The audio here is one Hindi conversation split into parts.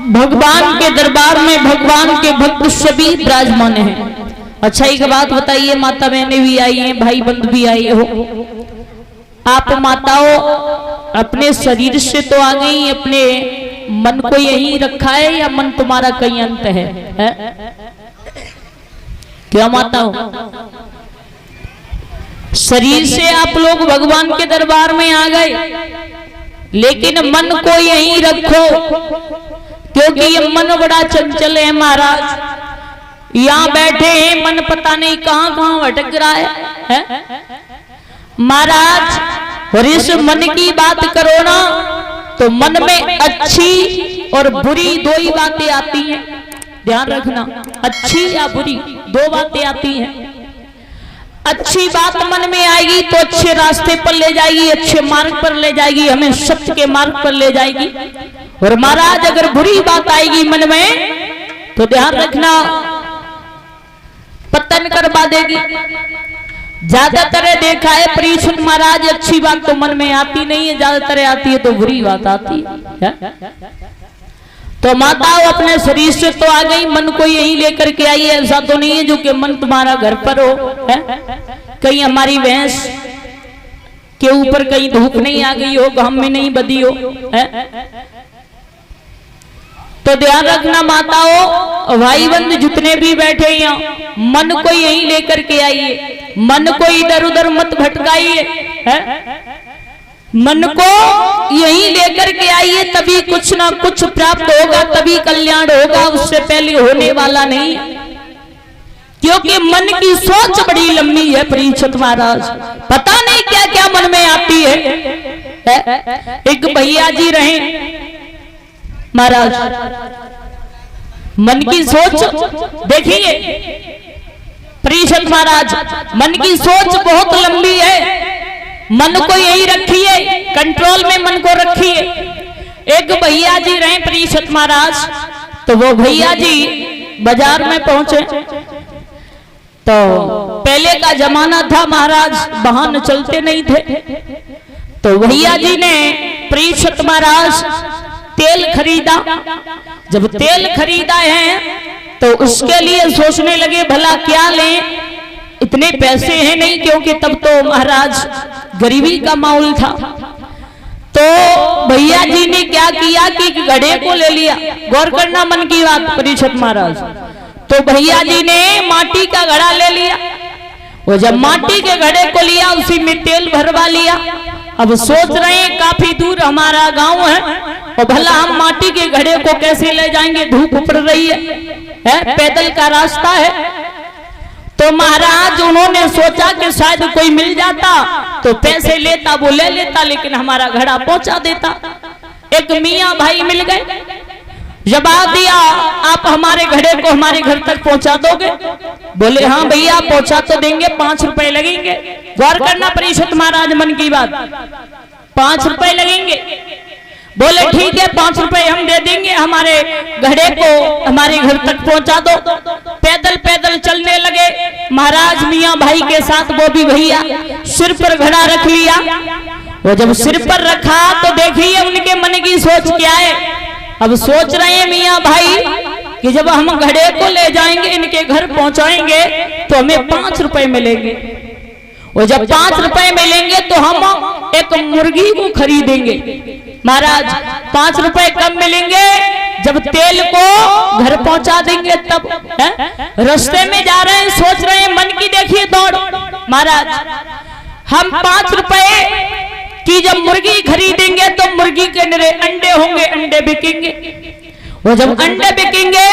भगवान के दरबार में भगवान के भक्त सभी विराजमान हैं। अच्छा एक बात बताइए, माता बहनें भी आई हैं, भाई बंधु भी आए हो, आप माताओं अपने शरीर से तो आ गई, अपने मन को यहीं रखा है या मन तुम्हारा कहीं अंत है? क्या माताओं, शरीर से आप लोग भगवान के दरबार में आ गए, लेकिन मन को यहीं रखो, क्योंकि ये मन बड़ा चंचल है महाराज। यहाँ बैठे हैं, मन पता नहीं कहां कहां भटक रहा है? महाराज और इस मन की बात करो ना तो मन में अच्छी और बुरी दो ही बातें आती हैं, ध्यान रखना, अच्छी या बुरी दो बातें आती हैं। अच्छी बात मन में आएगी तो अच्छे रास्ते पर ले जाएगी, अच्छे मार्ग पर ले जाएगी, हमें सत्य के मार्ग पर ले जाएगी। और महाराज अगर बुरी बात आएगी मन में तो ध्यान रखना, पतन करवा देगी। ज्यादातर देखा है परीक्षित महाराज, अच्छी बात तो मन में आती नहीं है, ज्यादातर आती है तो बुरी बात आती है। तो माताओं अपने शरीर से तो आ गई, मन को यही लेकर के आई है। ऐसा तो नहीं है जो कि मन तुम्हारा घर पर हो, कहीं हमारी भैंस के ऊपर कहीं धूप नहीं आ गई हो, घाम में नहीं बदी हो, तो ध्यान रखना माताओं, भाई बंधु जितने भी बैठे यहाँ, मन को यहीं लेकर के आइए, मन को इधर उधर मत भटकाइए, मन को यहीं लेकर के आइए, तभी कुछ ना कुछ प्राप्त होगा, तभी कल्याण होगा, उससे पहले होने वाला नहीं। क्योंकि मन की सोच बड़ी लंबी है परीक्षित महाराज, पता नहीं क्या क्या मन में आती है। एक भैया जी रहे महाराज, मन की सोच देखिए परीक्षित महाराज, मन की सोच बहुत लंबी है, मन को यही रखिए, कंट्रोल में मन को रखिए। एक भैया जी रहे परीक्षित महाराज, तो वो भैया जी बाजार में पहुंचे, तो पहले का जमाना था महाराज, वाहन चलते नहीं थे, तो भैया जी ने परीक्षित महाराज तेल खरीदा। जब तेल खरीदा है तो उसके लिए सोचने लगे भला क्या लें, इतने पैसे हैं नहीं, क्योंकि तब तो महाराज गरीबी का माहौल था। तो भैया जी ने क्या किया कि घड़े को ले लिया। गौर करना मन की बात परीक्षित महाराज, तो भैया जी ने माटी का घड़ा ले लिया, वो जब माटी के घड़े को लिया उसी में तेल भरवा लिया। अब सोच रहे हैं काफी दूर हमारा गांव है और भला हम माटी के घड़े को कैसे ले जाएंगे, धूप पड़ रही है, पैदल का रास्ता है। तो महाराज उन्होंने सोचा कि शायद कोई मिल जाता तो पैसे लेता, वो ले लेता, लेकिन हमारा घड़ा पहुंचा देता। एक मियाँ भाई मिल गए, जवाब दिया आप हमारे घड़े को हमारे घर तक पहुंचा दोगे? बोले हाँ भैया पहुंचा तो देंगे, 5 रुपए लगेंगे। गौर करना परीक्षित महाराज मन की बात, 5 रुपए लगेंगे। बोले ठीक है 5 रुपए हम दे देंगे, हमारे घड़े को हमारे घर तक पहुंचा दो। पैदल पैदल चलने लगे महाराज मियाँ भाई के साथ, वो भी भैया सिर पर घड़ा रख लिया। वो जब सिर पर रखा तो देखिए उनके मन की सोच क्या है। अब सोच रहे हैं मियाँ भाई कि जब हम घड़े को ले जाएंगे, इनके घर पहुंचाएंगे तो हमें 5 रुपए मिलेंगे, और जब 5 रुपए मिलेंगे तो हम एक मुर्गी को खरीदेंगे। महाराज 5 रुपए कम मिलेंगे जब तेल को घर पहुंचा देंगे तब। रास्ते में जा रहे हैं, सोच रहे हैं, मन की देखिए दौड़। महाराज हम 5 रुपए कि जब मुर्गी खरीदेंगे तो मुर्गी के अंडे होंगे, अंडे बिकेंगे, और जब अंडे बिकेंगे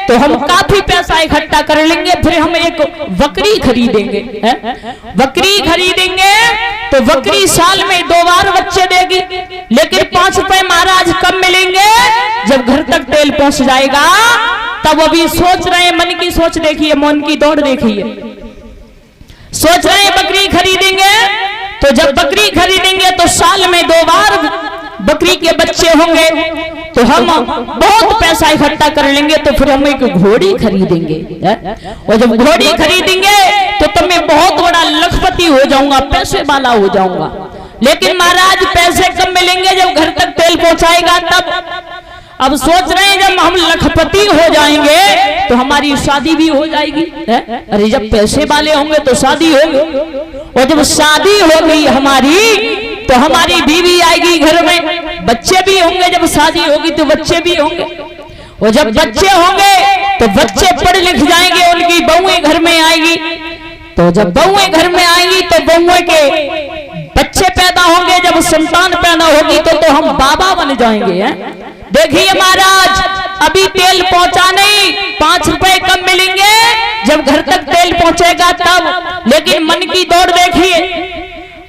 तो हम काफी पैसा इकट्ठा कर लेंगे, फिर हम एक बकरी खरीदेंगे। बकरी खरीदेंगे तो बकरी साल में 2 बार बच्चे देगी, लेकिन 5 रुपए महाराज कम मिलेंगे जब घर तक तेल पहुंच जाएगा। तब अभी सोच रहे हैं, मन की सोच देखिए, मन की दौड़ देखिए, सोच रहे हैं बकरी खरीदेंगे तो जब बकरी खरीदेंगे तो साल में 2 बार बकरी के बच्चे होंगे, तो हम बहुत पैसा इकट्ठा कर लेंगे, तो फिर हम एक घोड़ी खरीदेंगे, और जब घोड़ी खरीदेंगे तो मैं बहुत बड़ा लखपति हो जाऊंगा, पैसे वाला हो जाऊंगा। लेकिन महाराज पैसे कम मिलेंगे जब घर तक तेल पहुंचाएगा तब। अब सोच रहे हैं जब हम लखपति हो जाएंगे तो हमारी शादी भी हो जाएगी। अरे जब पैसे वाले होंगे तो शादी होगी, और जब शादी होगी हमारी तो हमारी बीवी आएगी घर में, बच्चे भी होंगे, जब शादी होगी तो बच्चे भी होंगे, और जब बच्चे होंगे तो बच्चे पढ़ लिख जाएंगे, उनकी बहुएं घर में आएगी, तो जब बहुएं घर में आएंगी तो बहुएं के बच्चे पैदा होंगे, जब संतान पैदा होगी तो हम बाबा बन जाएंगे। देखिए महाराज, अभी तेल पहुंचा नहीं, 5 रुपए कम मिलेंगे, जब घर तक तेल पहुंचेगा तब। लेकिन मन की दौड़ देखिए,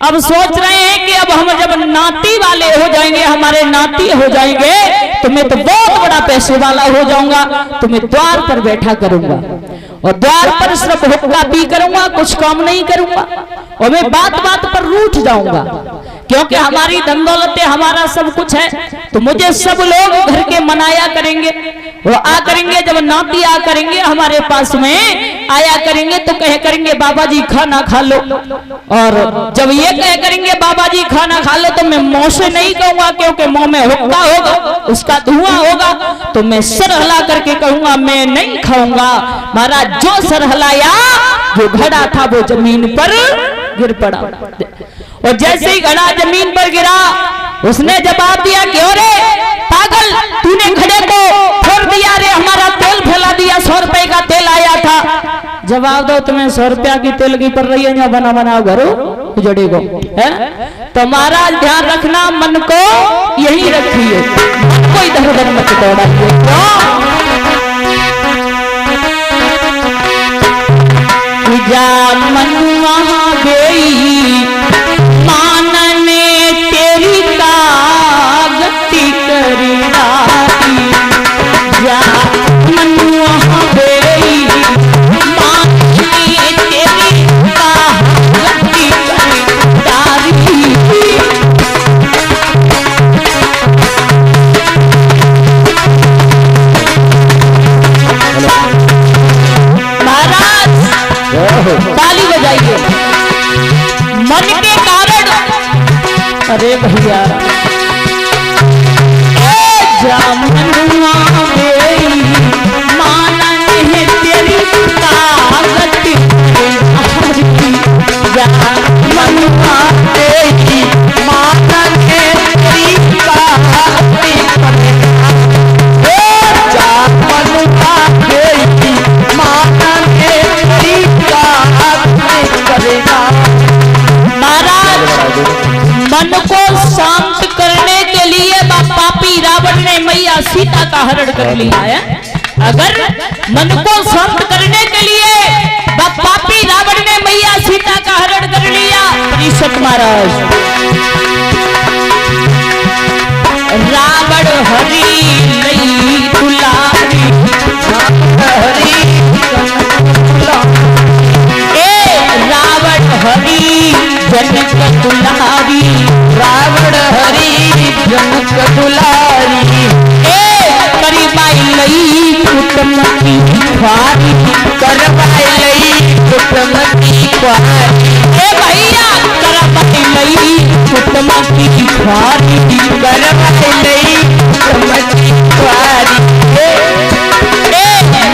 अब सोच रहे हैं कि अब हम जब नाती वाले हो जाएंगे, हमारे नाती हो जाएंगे, तो मैं तो बहुत बड़ा पैसे वाला हो जाऊंगा, तो मैं द्वार पर बैठा करूंगा और द्वार पर सिर्फ हुक्का पी करूंगा, कुछ काम नहीं करूंगा, और मैं बात बात पर रूठ जाऊंगा, क्योंकि हमारी धन दौलत है, हमारा सब कुछ है, तो मुझे सब लोग घर के मनाया करेंगे। वो आ करेंगे, जब नाती आ करेंगे हमारे पास में आया करेंगे तो कहे करेंगे बाबा जी खाना खा लो, और जब ये कहे करेंगे बाबा जी खाना खा लो तो मैं मुंह से नहीं कहूंगा, क्योंकि मुंह में हुक्का होगा, उसका धुआं होगा, तो मैं सर हिला करके कहूंगा मैं नहीं खाऊंगा। महाराज जो सर हिलाया, जो घड़ा था वो जमीन पर गिर पड़ा, और जैसे ही घड़ा जमीन पर गिरा उसने जवाब दिया, क्यों रे पागल, तूने घड़े को फोड़ दिया रे, हमारा तेल फैला दिया, 100 रुपए का तेल आया था। जवाब दो, तुम्हें 100 रुपया की तेल की पड़ रही है या बना बनाओ घरों उजड़े को है? तो महाराज ध्यान रखना, मन को यही रखिए, कोई इधर उधर मत दौड़ाइए। जा मन वहां गई, मानने तेरी तागती करी राती, जा मन वहां गई, मानने तेरी तागती करी राती। महाराज ताली बजाइए, मन के कारण, अरे भैया जामनुआ गई, मानन है तेरी ताकत, जामनुआ गई, मानन है तेरी ताकत, जामनुआ गई, मानन है तेरी ताकत करेगा। महाराज मन को शांत करने के लिए पापी रावण ने मैया सीता का हरण कर लिया है। अगर मन को शांत करने के लिए पापी रावण ने मैया सीता का हरण कर लिया, परीक्षित महाराज, रावण हरी नहीं दुलारी, हरी रावण हरी जनक दुलारी, रावण हरी जनक दुलारी, करवाई लई कुटुम की ख्वारी, करवाई लई कुटुम की ख्वारी, भैया करवाई लई कुटुम की ख्वारी, करवाई लई कुटुम की ख्वारी।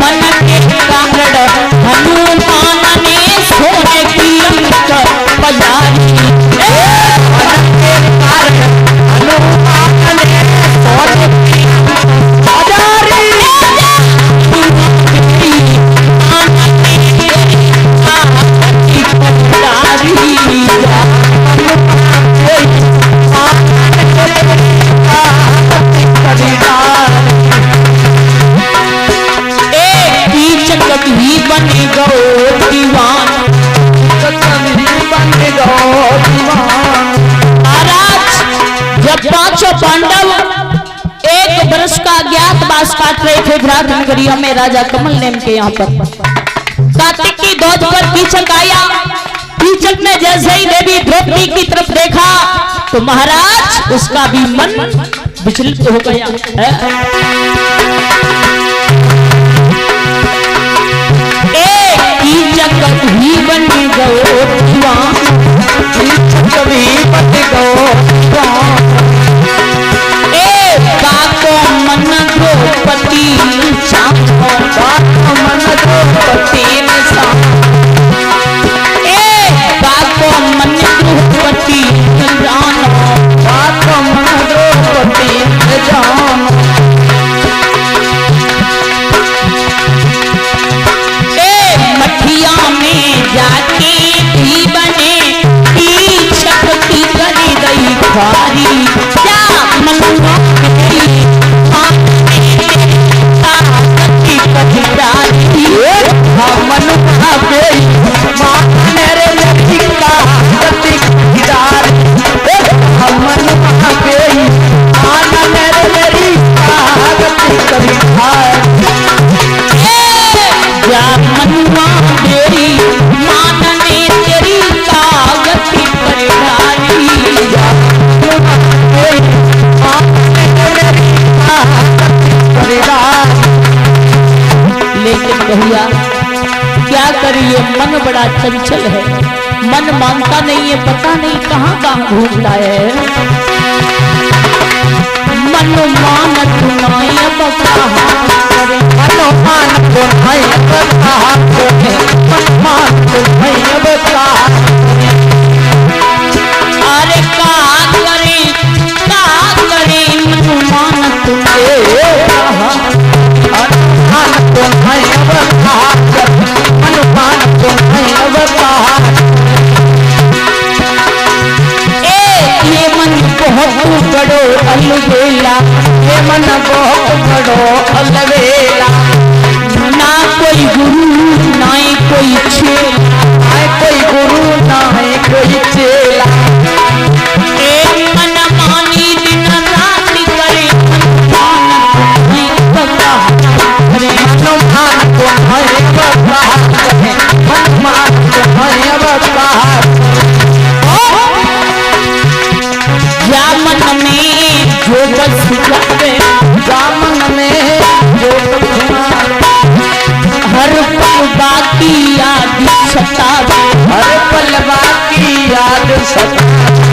मन के कारण हनुमान ने सोने की लंका पजारी, मन के कारण हनुमान ने सोने की पजारी, कभी बने गो दीवान, कभी बने गो दीवान। महाराज जब 5 पांडव 1 वर्ष का अज्ञातवास काट रहे थे घराट नगरिया में, राजा कमल नेम के यहाँ पर कार्तिक की ध्वज पर कीचक आया। कीचक ने जैसे ही देवी द्रौपदी की तरफ देखा तो महाराज उसका भी मन विचलित हो गया। जगत ही बन गो दीवान, जगत ही बन गो दीवान, बाको मन क्या मनुआ मेरी ताकती कभी प्यारी मनुआ मेरी माने रे मेरी ताकती किदारी मनुआ मेरी माने रे मेरी ताकती कभी क्या मनुआ मेरी मानने तेरी ताकती कभी लेकिन भैया क्या करिए, मन बड़ा चंचल है, मन मानता नहीं है, पता नहीं कहाँ कहाँ घूमता है। मन मान तुम्हारी अब कहाँ करे, मन मान तुम्हारी अब कहाँ करे, मन मान तुम्हारी अब कहाँ करे। अरे कहाँ करे मन मान तुम्हें ये मन बहुत बड़ो अलबेला, ये मन बहुत बड़ो अलबेला, ना कोई गुरु ना कोई चेला, ना कोई गुरु ना कोई चेला। मन मानी दिन रात करे, हनुमान तुम्हारे बता करे, हनुमान तुम्हारे बता जामन में जो बस जावे, जामन में जो हर पल बाकी याद सतावे, हर पल बाकी याद सतावे।